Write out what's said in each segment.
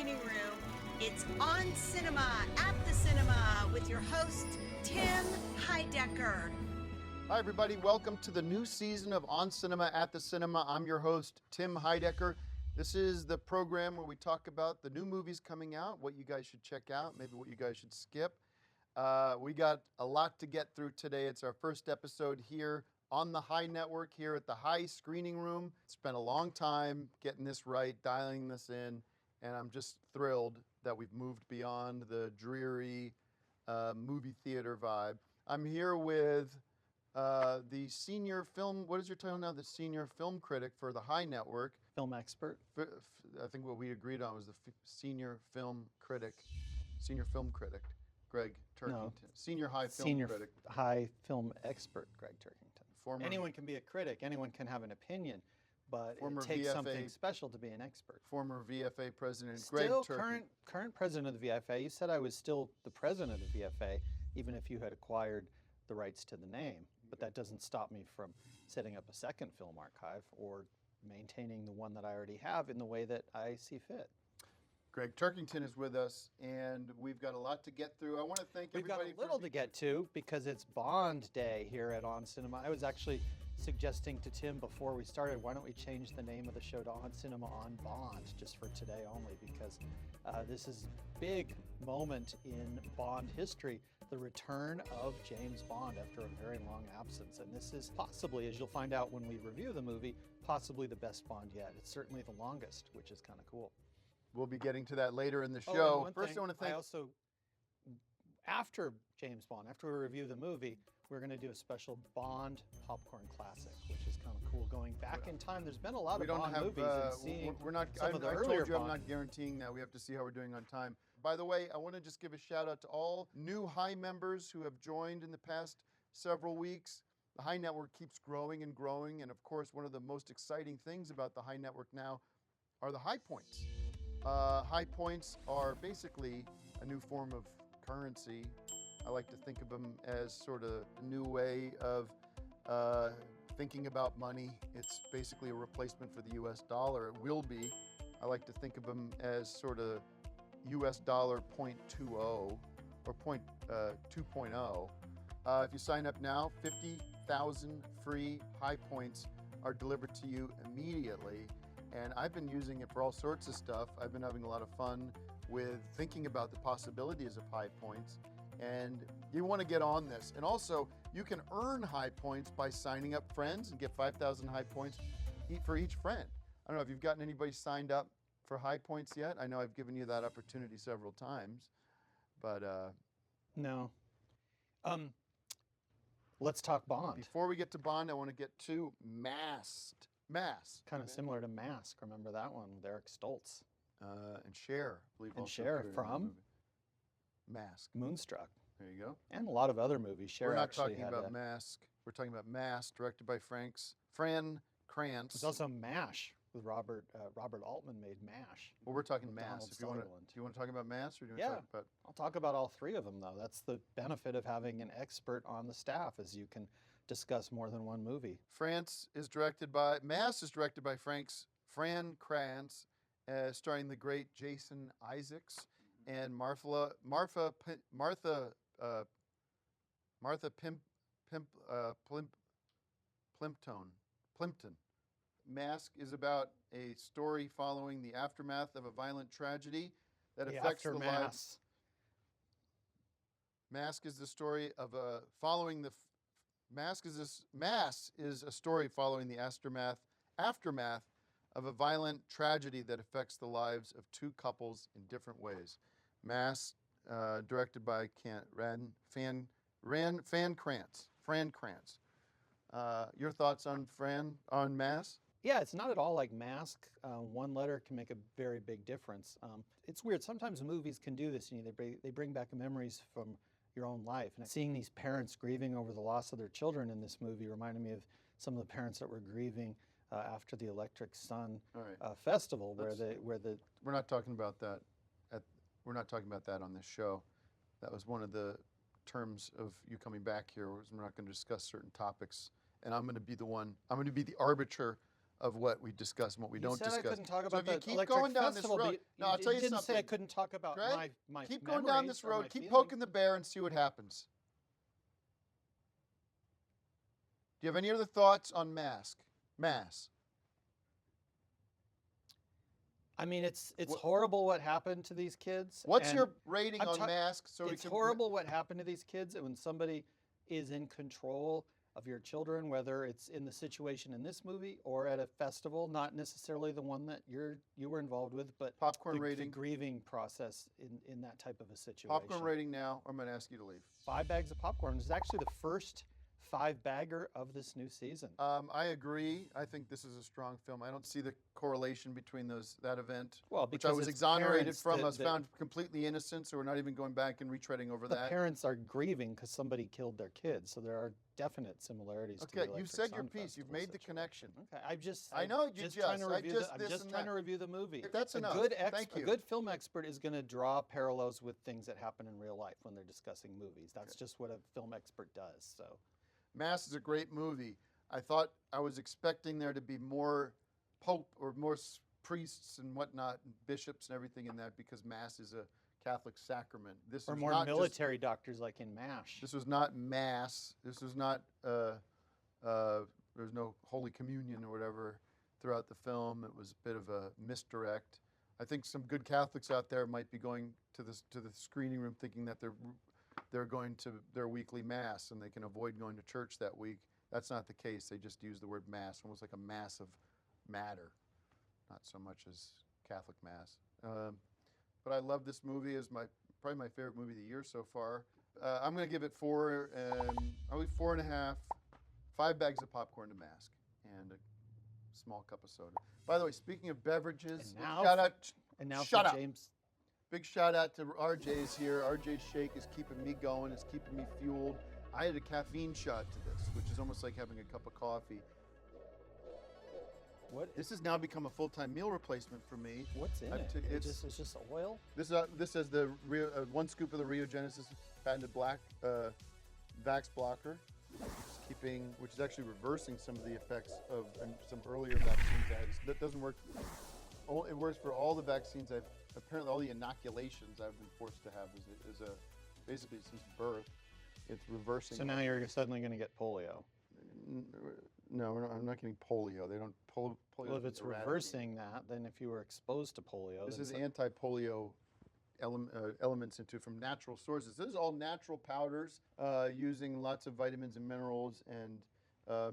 screening room. It's On Cinema, at the Cinema, with your host, Tim Heidecker. Hi, everybody. Welcome to the new season of On Cinema, at the Cinema. I'm your host, Tim Heidecker. This is the program where we talk about the new movies coming out, what you guys should check out, maybe what you guys should skip. We got a lot to get through today. It's our first episode here on the High Network, here at the High Screening Room. It's been a long time getting this right, dialing this in, and I'm just thrilled that we've moved beyond the dreary movie theater vibe. I'm here with the senior film, what is your title now? The senior film critic for the High Network. Film expert. I think what we agreed on was the senior film critic, Greg Turkington. No. Senior high film Senior critic. high film expert, Greg Turkington. Former, Anyone can be a critic, anyone can have an opinion, but Former it takes VFA something special to be an expert. Former VFA president, Still Greg Turkington. current president of the VFA. You said I was still the president of the VFA, even if you had acquired the rights to the name. But that doesn't stop me from setting up a second film archive or maintaining the one that I already have in the way that I see fit. Greg Turkington is with us, and we've got a lot to get through. I want to thank everybody. We've got a little to get to because it's Bond Day here at On Cinema. I was actually suggesting to Tim before we started, why don't we change the name of the show to On Cinema on Bond, just for today only, because this is a big moment in Bond history, the return of James Bond after a very long absence. And this is possibly, as you'll find out when we review the movie, possibly the best Bond yet. It's certainly the longest, which is kind of cool. We'll be getting to that later in the show. First, I want to thank. After James Bond, after we review the movie, we're going to do a special Bond popcorn classic, which is kind of cool. Going back in time, there's been a lot of Bond movies and seeing some of the earlier Bond. I'm not guaranteeing that. We have to see how we're doing on time. By the way, I want to just give a shout out to all new High members who have joined in the past several weeks. The High Network keeps growing and growing, and of course, one of the most exciting things about the High Network now are the High Points. High Points are basically a new form of currency. I like to think of them as sort of a new way of thinking about money. It's basically a replacement for the US dollar. It will be. I like to think of them as sort of US dollar 0.20 or 2.0. If you sign up now, 50,000 free High Points are delivered to you immediately. And I've been using it for all sorts of stuff. I've been having a lot of fun with thinking about the possibilities of High Points. And you want to get on this. And also, you can earn High Points by signing up friends and get 5,000 High Points for each friend. I don't know if you've gotten anybody signed up for High Points yet. I know I've given you that opportunity several times, but no. Let's talk Bond. Before we get to Bond, I want to get to Mask. Kind of similar to Mask. Remember that one with Eric Stoltz. And Cher, I believe. And Cher from Mask. Moonstruck. There you go. And a lot of other movies. Cher We're not actually talking about Mask. We're talking about Mask, directed by Fran Kranz. There's also MASH with Robert Altman made MASH. Well, we're talking Mask. Do you want to talk about Mask, or do you want to talk about? I'll talk about all three of them, though. That's the benefit of having an expert on the staff, is you can discuss more than one movie. Mask is directed by Fran Kranz, starring the great Jason Isaacs and Martha Plimpton. Mask is about a story following the aftermath of a violent tragedy that affects the lives. Mask is the story of Mask is a story following the aftermath of a violent tragedy that affects the lives of two couples in different ways. Mask, directed by Fran Kranz. Your thoughts on Mask? Yeah, it's not at all like Mask. One letter can make a very big difference. It's weird. Sometimes movies can do this. They bring back memories from your own life. And seeing these parents grieving over the loss of their children in this movie reminded me of some of the parents that were grieving after the Electric Sun festival, we're not talking about that. We're not talking about that on this show. That was one of the terms of you coming back here. We're not going to discuss certain topics, and I'm going to be the arbiter of what we discuss and what we don't said discuss. I couldn't talk So about if you the keep Electric going down this Festival, road, but no, I'll tell you didn't something. say I couldn't talk about Greg, my keep going down this memories or road. my Keep feelings. poking the bear and see what happens. Do you have any other thoughts on Mass? I mean, it's What- horrible what happened to these kids. What's and your rating I'm on ta- Mask? So it's horrible what happened to these kids, and when somebody is in control of your children, whether it's in the situation in this movie or at a festival, not necessarily the one that you were involved with, but Popcorn the rating. grieving process in that type of a situation. Popcorn rating now, or I'm going to ask you to leave. 5 bags of popcorn. This is actually the first 5-bagger of this new season. I agree. I think this is a strong film. I don't see the correlation between that event, Well, which I because was it's exonerated parents from. that- I was that- found completely innocent, so we're not even going back and retreading over The that. parents are grieving because somebody killed their kids, so there are definite similarities. to the Okay, you Electric said your Sun piece. You've Festival made the situation. connection. Okay, I know you just trying to just- I review just I'm this just and trying to that. review the movie. That's a enough. Good Thank you. A good film expert is going to draw parallels with things that happen in real life when they're discussing movies. That's just what a film expert does. So, Mass is a great movie. I was expecting there to be more pope or more priests and whatnot, and bishops and everything in that, because Mass is a Catholic sacrament. This or was more not just- military doctors like in MASH. This was not Mass. This was not. There's no Holy Communion or whatever throughout the film. It was a bit of a misdirect. I think some good Catholics out there might be going to the screening room thinking that they're going to their weekly Mass and they can avoid going to church that week. That's not the case. They just use the word Mass, almost like a mass of matter, not so much as Catholic Mass. But I love this movie. It's probably my favorite movie of the year so far. I'm going to give it 4.5. 5 bags of popcorn to Mask and a small cup of soda. By the way, speaking of beverages, And now shout out. And now Shut for up. James. Big shout out to RJ's here. RJ's shake is keeping me going. It's keeping me fueled. I had a caffeine shot to this, which is almost like having a cup of coffee. This has now become a full-time meal replacement for me. What's in it? It's just oil. This is the 1 scoop of the Rio Genesis patented black Vax blocker, which is actually reversing some of the effects of some earlier vaccines I had. That doesn't work. It works for all the vaccines apparently all the inoculations I've been forced to have basically since birth. It's reversing. So now you're suddenly going to get polio. No, I'm not getting polio. They don't polio. Well, if it's reversing that, then if you were exposed to polio, This then is anti-polio elements from natural sources. This is all natural powders using lots of vitamins and minerals and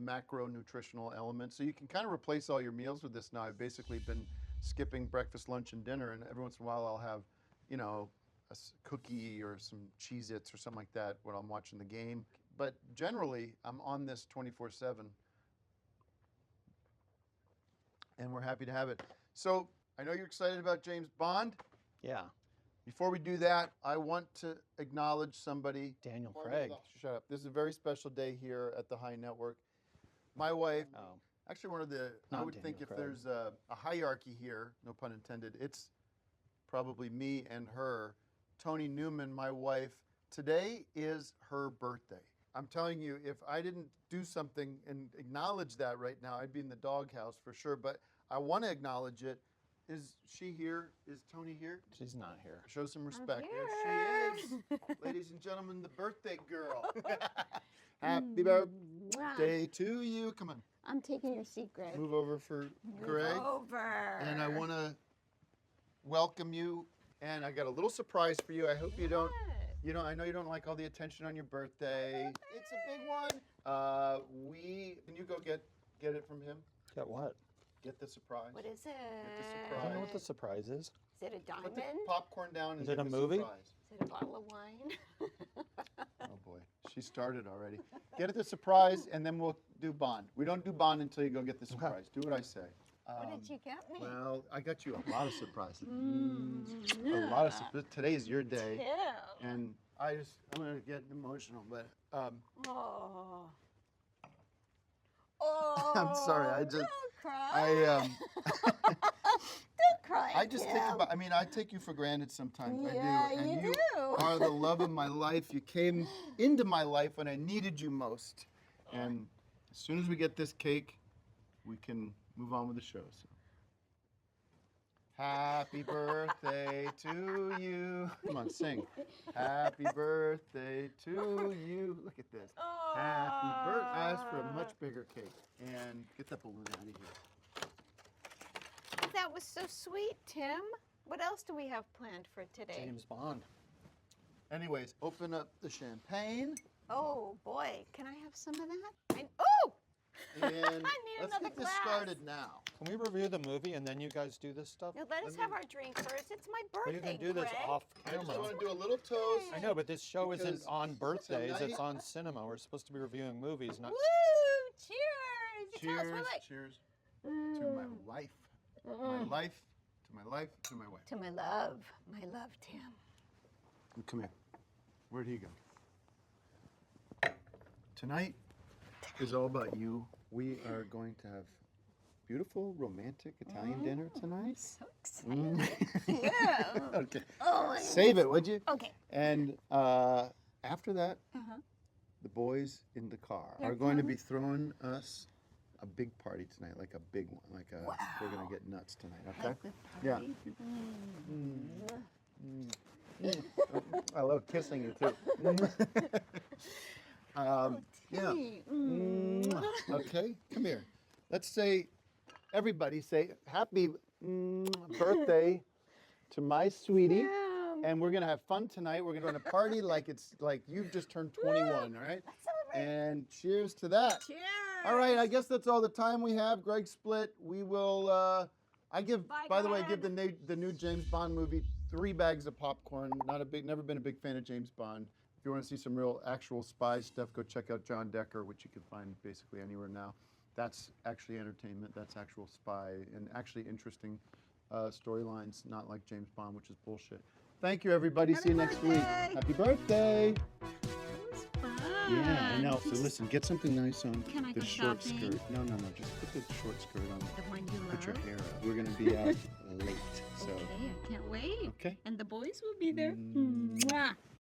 macronutritional elements. So you can kind of replace all your meals with this now. I've basically been skipping breakfast, lunch, and dinner, and every once in a while I'll have, a cookie or some Cheez-Its or something like that when I'm watching the game. But generally, I'm on this 24/7. And we're happy to have it. So I know you're excited about James Bond. yeah, Before we do that, I want to acknowledge somebody. Daniel Craig. Shut up. This is a very special day here at the High Network. My wife, Oh, actually I Not would Daniel think if Craig. there's a hierarchy here, no pun intended, it's probably me and her. Tony Newman, my wife, today is her birthday. I'm telling you, if I didn't do something and acknowledge that right now, I'd be in the doghouse for sure. But I want to acknowledge it. Is she here? Is Tony here? she's not here. Show some respect. here. There she is. Ladies and gentlemen, the birthday girl. Happy birthday to you. Come on, I'm taking your seat, Greg. move over for Greg. Over. And I want to welcome you. And I got a little surprise for you. I hope you don't. I know you don't like all the attention on your birthday. It's a big one. Can you go get it from him? Got what? Get the surprise. What is it? I don't know what the surprise is. Is it a Put the diamond? popcorn down. And Is it get a the movie? surprise. Is it a bottle of wine? Oh boy, she started already. Get it the surprise, and then we'll do Bond. We don't do Bond until you go get the surprise. Do what I say. What did you get me? Well, I got you a lot of surprises. A lot of surprises. Today is your day, Ew. and I'm gonna get emotional, but Oh. Oh. I'm sorry. I just Don't cry. Don't cry. I just think Tim. about. I mean, I take you for granted sometimes. Yeah, I do. And you do. are the love of my life. You came into my life when I needed you most, and as soon as we get this cake, we can move on with the show. So. Happy birthday to you. Come on, sing. Happy birthday to you. Look at this. Happy birthday. I asked for a much bigger cake. And get that balloon out of here. That was so sweet, Tim. What else do we have planned for today? James Bond. Anyways, open up the champagne. Oh boy, can I have some of that? Oh! And I need let's another get this glass. started now. Can we review the movie and then you guys do this stuff? No, let us have our drink first. It's my Well, birthday, you can do this Greg. off I just camera. want to do a little toast. I know, but this show isn't Because on birthdays. tonight- It's on cinema. We're supposed to be reviewing movies, not. Woo! Cheers! Tell us Cheers, what like. cheers to my life. My life, to my life, to my wife. To my love, Tim. Come here. Where do you go? Tonight is all about you. We are going to have beautiful, romantic Italian dinner tonight. So excited. Yeah. Okay. Oh, Save it, would you? okay. And after that, Uh-huh. the boys in the car They're are going to coming? be throwing us a big party tonight, like a big one. Like a, we're going Wow. to get nuts tonight, okay? Like the Yeah. party. I love kissing you too. Yeah. Timmy. Okay, come here. Let's say, everybody say happy birthday to my sweetie. Yeah. And we're gonna have fun tonight. We're gonna party like it's like you've just turned 21, all right? Let's celebrate. And cheers to that. Cheers. All right, I guess that's all the time we have. Greg split. We will. Bye, By the way, give Greg. the new James Bond movie 3 bags of popcorn. Never been a big fan of James Bond. If you want to see some real actual spy stuff, go check out John Decker, which you can find basically anywhere now. That's actually entertainment. That's actual spy and actually interesting storylines, not like James Bond, which is bullshit. Thank you, everybody. See you next week. birthday. Happy birthday. That was fun. Yeah, I know. So listen, get something nice on Can I the go short shopping? skirt. No. Just put the short skirt on. The one you Put your love. hair up. We're gonna be out late. So Okay, I can't wait. okay. And the boys will be there. Mm. Mwah.